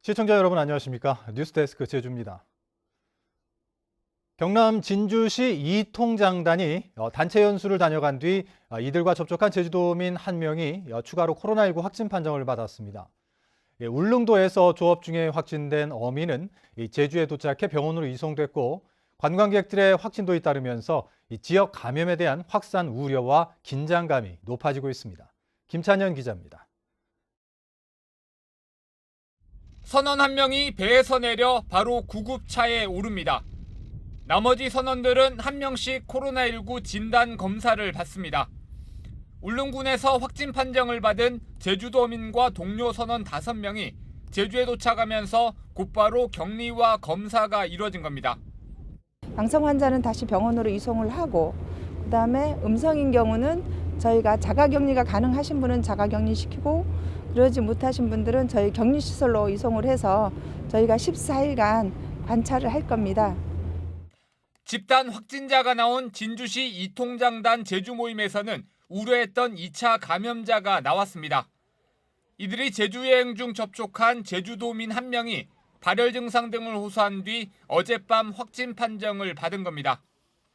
시청자 여러분 안녕하십니까? 뉴스데스크 제주입니다. 경남 진주시 이통장단이 단체 연수를 다녀간 뒤 이들과 접촉한 제주도민 한 명이 추가로 코로나19 확진 판정을 받았습니다. 울릉도에서 조업 중에 확진된 어민은 제주에 도착해 병원으로 이송됐고 관광객들의 확진도 잇따르면서 지역 감염에 대한 확산 우려와 긴장감이 높아지고 있습니다. 김찬현 기자입니다. 선원 한 명이 배에서 내려 바로 구급차에 오릅니다. 나머지 선원들은 한 명씩 코로나19 진단 검사를 받습니다. 울릉군에서 확진 판정을 받은 제주도민과 동료 선원 5명이 제주에 도착하면서 곧바로 격리와 검사가 이루어진 겁니다. 양성 환자는 다시 병원으로 이송을 하고 그다음에 음성인 경우는 저희가 자가격리가 가능하신 분은 자가격리시키고 그러지 못하신 분들은 저희 격리시설로 이송을 해서 저희가 14일간 관찰을 할 겁니다. 집단 확진자가 나온 진주시 이통장단 제주 모임에서는 우려했던 2차 감염자가 나왔습니다. 이들이 제주 여행 중 접촉한 제주도민 한 명이 발열 증상 등을 호소한 뒤 어젯밤 확진 판정을 받은 겁니다.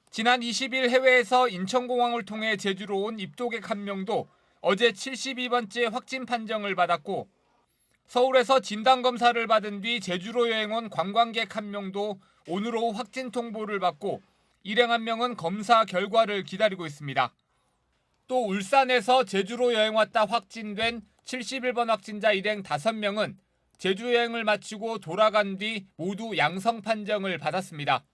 지난 20일 해외에서 인천공항을 통해 제주로 온 입도객 한 명도 어제 72번째 확진 판정을 받았고 서울에서 진단검사를 받은 뒤 제주로 여행 온 관광객 한 명도 오늘 오후 확진 통보를 받고 일행 한 명은 검사 결과를 기다리고 있습니다. 또 울산에서 제주로 여행 왔다 확진된 71번 확진자 일행 5명은 제주 여행을 마치고 돌아간 뒤 모두 양성 판정을 받았습니다.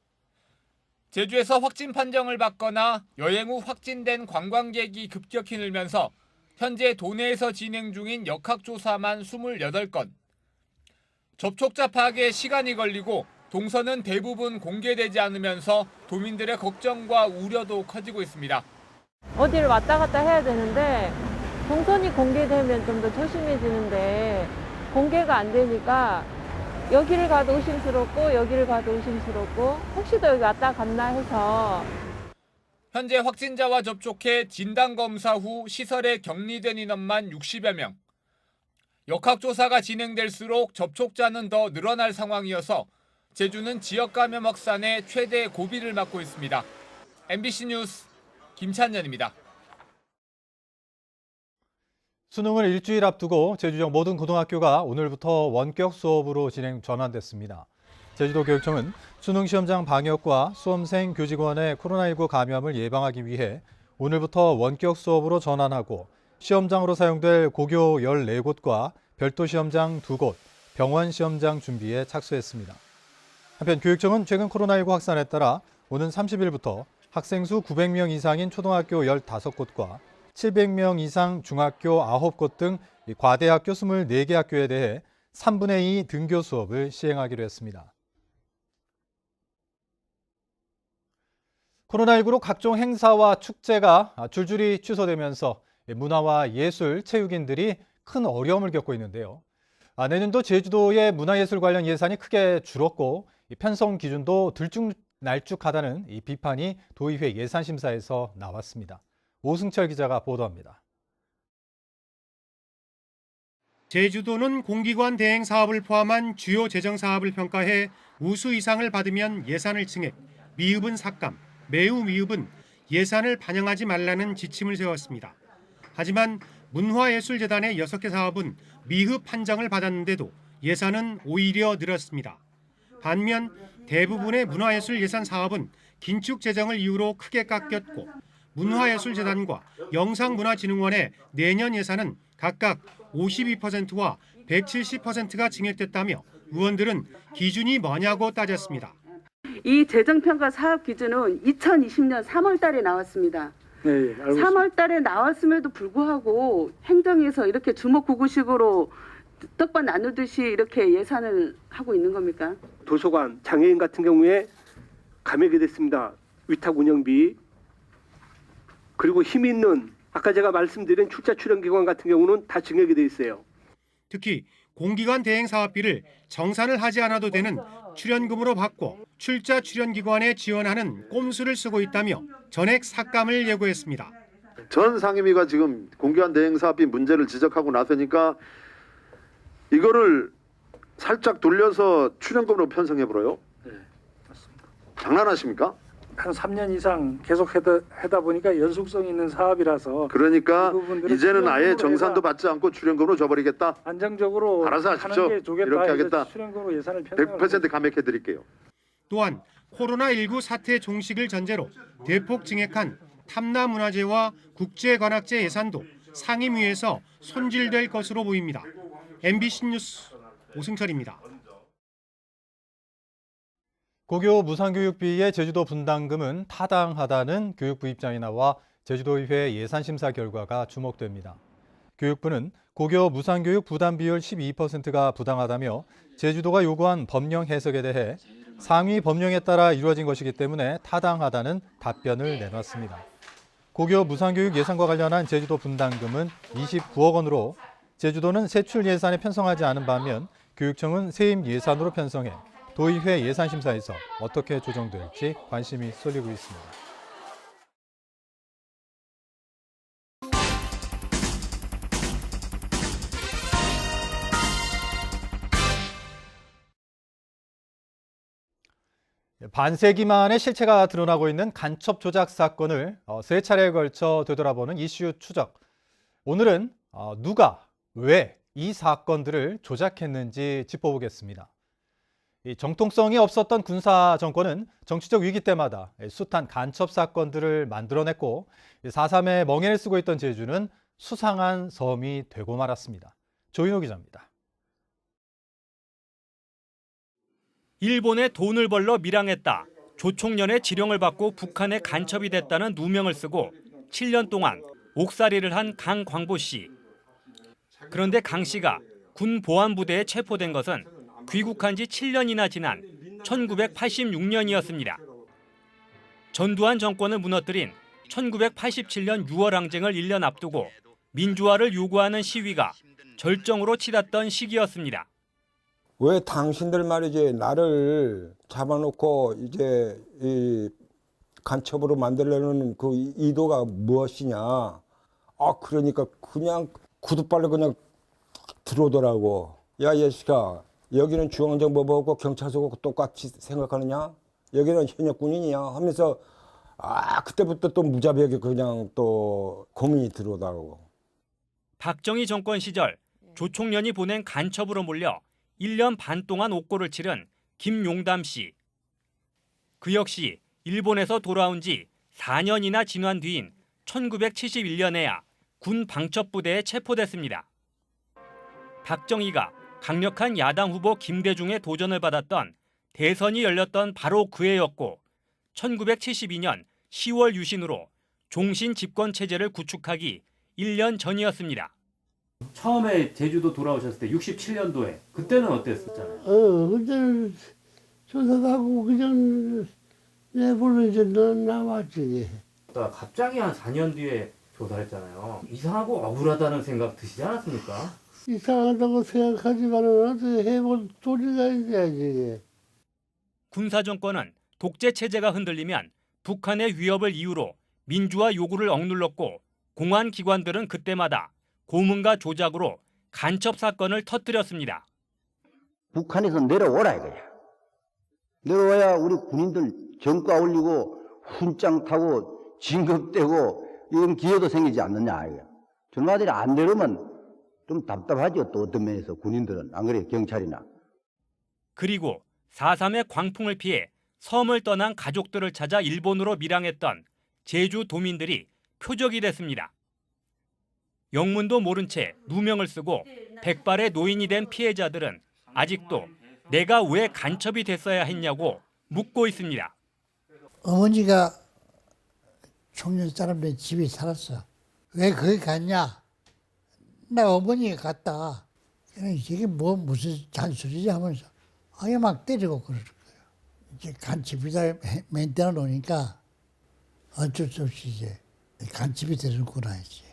제주에서 확진 판정을 받거나 여행 후 확진된 관광객이 급격히 늘면서 현재 도내에서 진행 중인 역학조사만 28건. 접촉자 파악에 시간이 걸리고 동선은 대부분 공개되지 않으면서 도민들의 걱정과 우려도 커지고 있습니다. 어디를 왔다 갔다 해야 되는데 동선이 공개되면 좀 더 조심해지는데 공개가 안 되니까 여기를 가도 의심스럽고 여기를 가도 의심스럽고 혹시 더 여기 왔다 갔나 해서 현재 확진자와 접촉해 진단검사 후 시설에 격리된 인원만 60여 명. 역학조사가 진행될수록 접촉자는 더 늘어날 상황이어서 제주는 지역 감염 확산의 최대 고비를 맞고 있습니다. MBC 뉴스 김찬현입니다. 수능을 일주일 앞두고 제주 지역 모든 고등학교가 오늘부터 원격 수업으로 전환됐습니다. 제주도 교육청은 수능 시험장 방역과 수험생 교직원의 코로나19 감염을 예방하기 위해 오늘부터 원격 수업으로 전환하고 시험장으로 사용될 고교 14곳과 별도 시험장 2곳, 병원 시험장 준비에 착수했습니다. 한편 교육청은 최근 코로나19 확산에 따라 오는 30일부터 학생 수 900명 이상인 초등학교 15곳과 700명 이상 중학교 9곳 등 과대학교 24개 학교에 대해 3분의 2 등교 수업을 시행하기로 했습니다. 코로나19로 각종 행사와 축제가 줄줄이 취소되면서 문화와 예술, 체육인들이 큰 어려움을 겪고 있는데요. 내년도 제주도의 문화예술 관련 예산이 크게 줄었고 편성 기준도 들쭉날쭉하다는 비판이 도의회 예산심사에서 나왔습니다. 오승철 기자가 보도합니다. 제주도는 공기관 대행 사업을 포함한 주요 재정 사업을 평가해 우수 이상을 받으면 예산을 증액, 미흡은 삭감, 매우 미흡은 예산을 반영하지 말라는 지침을 세웠습니다. 하지만 문화예술재단의 6개 사업은 미흡 판정을 받았는데도 예산은 오히려 늘었습니다. 반면 대부분의 문화예술 예산 사업은 긴축 재정을 이유로 크게 깎였고 문화예술재단과 영상문화진흥원의 내년 예산은 각각 52%와 170%가 증액됐다며 의원들은 기준이 뭐냐고 따졌습니다. 이 재정평가 사업 기준은 2020년 3월 달에 나왔습니다. 네, 알고 3월 달에 나왔음에도 불구하고 행정에서 이렇게 주먹구구식으로 떡밥 나누듯이 이렇게 예산을 하고 있는 겁니까? 도서관, 장애인 같은 경우에 감액이 됐습니다. 위탁 운영비. 그리고 힘 있는 아까 제가 말씀드린 출자 출연기관 같은 경우는 다 증액이 돼 있어요. 특히 공기관 대행 사업비를 정산을 하지 않아도 되는 출연금으로 바꿔 출자 출연기관에 지원하는 꼼수를 쓰고 있다며 전액 삭감을 예고했습니다. 전 상임위가 지금 공기관 대행 사업비 문제를 지적하고 나서니까 이거를 살짝 돌려서 출연금으로 편성해버려요? 네, 맞습니다. 장난하십니까? 한 3년 이상 계속 하다 보니까 연속성 있는 사업이라서 그러니까 이 부분들은 이제는 아예 출연금으로 정산도 해서 받지 않고 출연금으로 줘버리겠다. 안정적으로 알아서 하십시오. 하는 게 좋겠다. 이렇게 하겠다. 해서 출연금으로 예산을 편성을 100% 감액해드릴게요. 또한 코로나19 사태 종식을 전제로 대폭 증액한 탐나문화재와 국제관악재 예산도 상임위에서 손질될 것으로 보입니다. MBC 뉴스 오승철입니다. 고교 무상교육비의 제주도 분담금은 타당하다는 교육부 입장이 나와 제주도의회 예산심사 결과가 주목됩니다. 교육부는 고교 무상교육 부담 비율 12%가 부당하다며 제주도가 요구한 법령 해석에 대해 상위 법령에 따라 이루어진 것이기 때문에 타당하다는 답변을 내놨습니다. 고교 무상교육 예산과 관련한 제주도 분담금은 29억 원으로 제주도는 세출 예산에 편성하지 않은 반면 교육청은 세임 예산으로 편성해 도의회 예산심사에서 어떻게 조정될지 관심이 쏠리고 있습니다. 반세기 만에 실체가 드러나고 있는 간첩 조작 사건을 세 차례에 걸쳐 되돌아보는 이슈 추적. 오늘은 누가, 왜 이 사건들을 조작했는지 짚어보겠습니다. 이 정통성이 없었던 군사 정권은 정치적 위기 때마다 숱한 간첩 사건들을 만들어냈고 4.3의 멍해를 쓰고 있던 제주는 수상한 섬이 되고 말았습니다. 조인호 기자입니다. 일본에 돈을 벌러 밀항했다. 조총련의 지령을 받고 북한에 간첩이 됐다는 누명을 쓰고 7년 동안 옥살이를 한 강 광보 씨. 그런데 강 씨가 군 보안부대에 체포된 것은 귀국한 지 7년이나 지난 1986년이었습니다. 전두환 정권을 무너뜨린 1987년 6월 항쟁을 1년 앞두고 민주화를 요구하는 시위가 절정으로 치닫던 시기였습니다. 왜 당신들 말이지 나를 잡아놓고 이제 이 간첩으로 만들려는 그 의도가 무엇이냐? 그러니까 그냥 구두발로 그냥 들어오더라고. 야, 예시가 여기는 중앙정보부하고 경찰서하고 똑같이 생각하느냐? 여기는 현역 군인이야 하면서 그때부터 또 무자비하게 그냥 또 고민이 들어오더라고. 박정희 정권 시절 조총련이 보낸 간첩으로 몰려 1년 반 동안 옥고를 치른 김용담 씨. 그 역시 일본에서 돌아온 지 4년이나 지난 뒤인 1971년에야 군 방첩부대에 체포됐습니다. 박정희가 강력한 야당 후보 김대중의 도전을 받았던 대선이 열렸던 바로 그 해였고 1972년 10월 유신으로 종신 집권 체제를 구축하기 1년 전이었습니다. 처음에 제주도 돌아오셨을 때 67년도에 그때는 어땠었잖아요? 그때는 조사도 하고 그냥 내보내서 나왔지. 갑자기 한 4년 뒤에 조사했잖아요. 이상하고 억울하다는 생각 드시지 않았습니까? 이상하다고 생각하지만은 어떻게 해볼 도리가 있어야지. 군사정권은 독재 체제가 흔들리면 북한의 위협을 이유로 민주화 요구를 억눌렀고 공안기관들은 그때마다 고문과 조작으로 간첩 사건을 터뜨렸습니다. 북한에서 내려오라 이거야. 내려와야 우리 군인들 정가 올리고 훈장 타고 진급되고 이런 기회도 생기지 않느냐 이거야. 전마들이 안 내려오면 좀 답답하죠. 또 어떤 면에서 군인들은 안 그래요? 경찰이나. 그리고 4.3의 광풍을 피해 섬을 떠난 가족들을 찾아 일본으로 밀항했던 제주 도민들이 표적이 됐습니다. 영문도 모른 채 누명을 쓰고 백발의 노인이 된 피해자들은 아직도 내가 왜 간첩이 됐어야 했냐고 묻고 있습니다. 어머니가 청년 사람들 집에 살았어. 왜 거기 갔냐? 나 어머니가 갔다. 이게 무슨 잔소리지 하면서 아예 막 때리고 그럴 거예요. 이제 간첩이다 멘트가 놓으니까 어쩔 수 없이 이제 간첩이 되는구나 이제.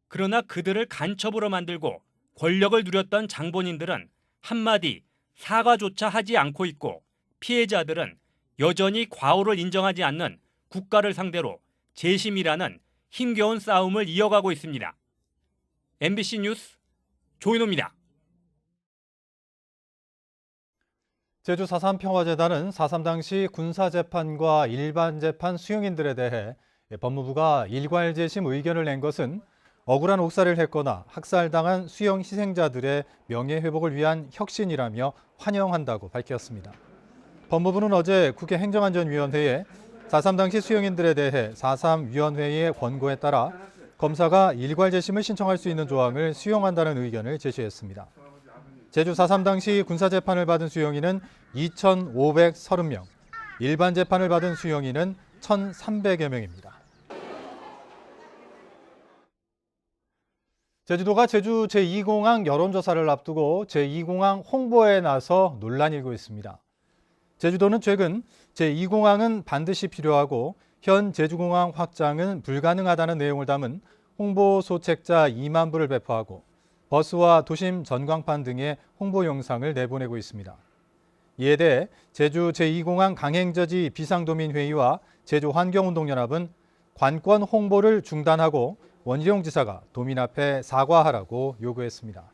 그러나 그들을 간첩으로 만들고 권력을 누렸던 장본인들은 한마디 사과조차 하지 않고 있고 피해자들은 여전히 과오를 인정하지 않는 국가를 상대로 재심이라는 힘겨운 싸움을 이어가고 있습니다. MBC 뉴스 조인호입니다. 제주 4.3 평화재단은 4.3 당시 군사재판과 일반재판 수용인들에 대해 법무부가 일괄재심 의견을 낸 것은 억울한 옥살이를 했거나 학살당한 수용 희생자들의 명예회복을 위한 혁신이라며 환영한다고 밝혔습니다. 법무부는 어제 국회 행정안전위원회에 4.3 당시 수용인들에 대해 4.3 위원회의 권고에 따라 검사가 일괄재심을 신청할 수 있는 조항을 수용한다는 의견을 제시했습니다. 제주 4.3 당시 군사재판을 받은 수용인은 2,530명, 일반 재판을 받은 수용인은 1,300여 명입니다. 제주도가 제주 제2공항 여론조사를 앞두고 제2공항 홍보에 나서 논란이 일고 있습니다. 제주도는 최근 제2공항은 반드시 필요하고 현 제주공항 확장은 불가능하다는 내용을 담은 홍보 소책자 2만 부를 배포하고 버스와 도심 전광판 등의 홍보 영상을 내보내고 있습니다. 이에 대해 제주 제2공항 강행저지 비상도민회의와 제주환경운동연합은 관권 홍보를 중단하고 원희룡 지사가 도민 앞에 사과하라고 요구했습니다.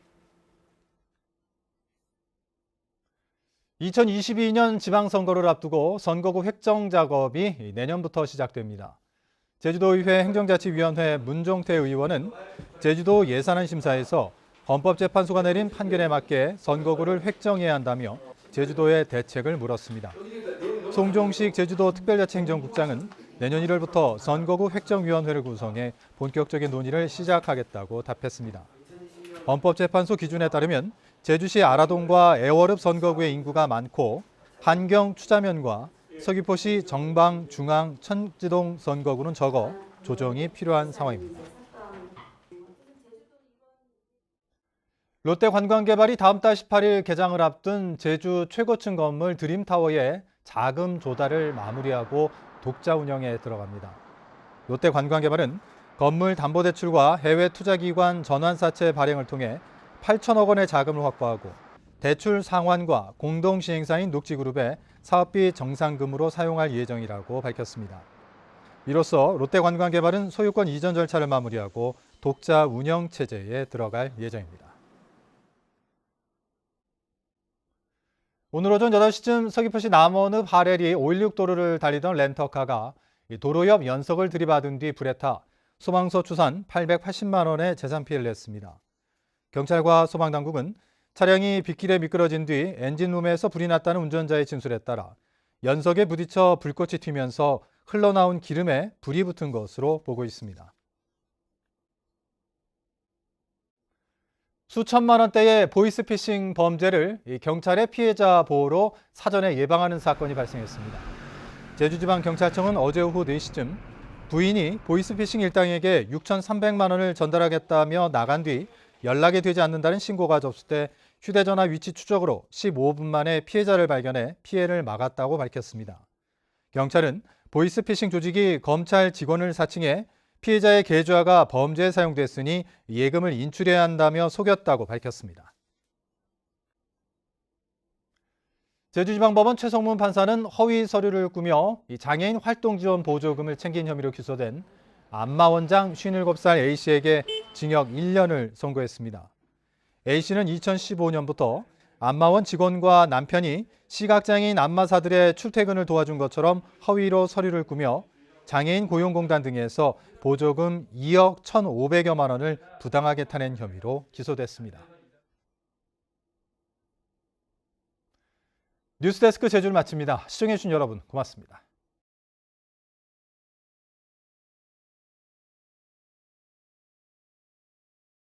2022년 지방선거를 앞두고 선거구 획정 작업이 내년부터 시작됩니다. 제주도의회 행정자치위원회 문종태 의원은 제주도 예산안 심사에서 헌법재판소가 내린 판결에 맞게 선거구를 획정해야 한다며 제주도의 대책을 물었습니다. 송종식 제주도 특별자치행정국장은 내년 1월부터 선거구 획정위원회를 구성해 본격적인 논의를 시작하겠다고 답했습니다. 헌법재판소 기준에 따르면 제주시 아라동과 애월읍 선거구의 인구가 많고 한경 추자면과 서귀포시 정방, 중앙, 천지동 선거구는 적어 조정이 필요한 상황입니다. 롯데관광개발이 다음 달 18일 개장을 앞둔 제주 최고층 건물 드림타워의 자금 조달을 마무리하고 독자 운영에 들어갑니다. 롯데관광개발은 건물 담보대출과 해외 투자기관 전환사채 발행을 통해 8천억 원의 자금을 확보하고 대출 상환과 공동시행사인 녹지그룹의 사업비 정상금으로 사용할 예정이라고 밝혔습니다. 이로써 롯데관광개발은 소유권 이전 절차를 마무리하고 독자 운영 체제에 들어갈 예정입니다. 오늘 오전 8시쯤 서귀포시 남원읍 하레리 516 도로를 달리던 렌터카가 도로 옆 연석을 들이받은 뒤 불에 타 소방서 추산 880만 원의 재산 피해를 냈습니다. 경찰과 소방당국은 차량이 빗길에 미끄러진 뒤 엔진룸에서 불이 났다는 운전자의 진술에 따라 연석에 부딪혀 불꽃이 튀면서 흘러나온 기름에 불이 붙은 것으로 보고 있습니다. 수천만 원대의 보이스피싱 범죄를 경찰의 피해자 보호로 사전에 예방하는 사건이 발생했습니다. 제주지방경찰청은 어제 오후 4시쯤 부인이 보이스피싱 일당에게 6,300만 원을 전달하겠다며 나간 뒤 연락이 되지 않는다는 신고가 접수돼 휴대전화 위치 추적으로 15분 만에 피해자를 발견해 피해를 막았다고 밝혔습니다. 경찰은 보이스피싱 조직이 검찰 직원을 사칭해 피해자의 계좌가 범죄에 사용됐으니 예금을 인출해야 한다며 속였다고 밝혔습니다. 제주지방법원 최성문 판사는 허위 서류를 꾸며 장애인 활동지원 보조금을 챙긴 혐의로 기소된 안마 원장 57살 A씨에게 징역 1년을 선고했습니다. A씨는 2015년부터 안마원 직원과 남편이 시각장애인 안마사들의 출퇴근을 도와준 것처럼 허위로 서류를 꾸며 장애인 고용공단 등에서 보조금 2억 1,500여만 원을 부당하게 타낸 혐의로 기소됐습니다. 뉴스데스크 제주를 마칩니다. 시청해주신 여러분 고맙습니다.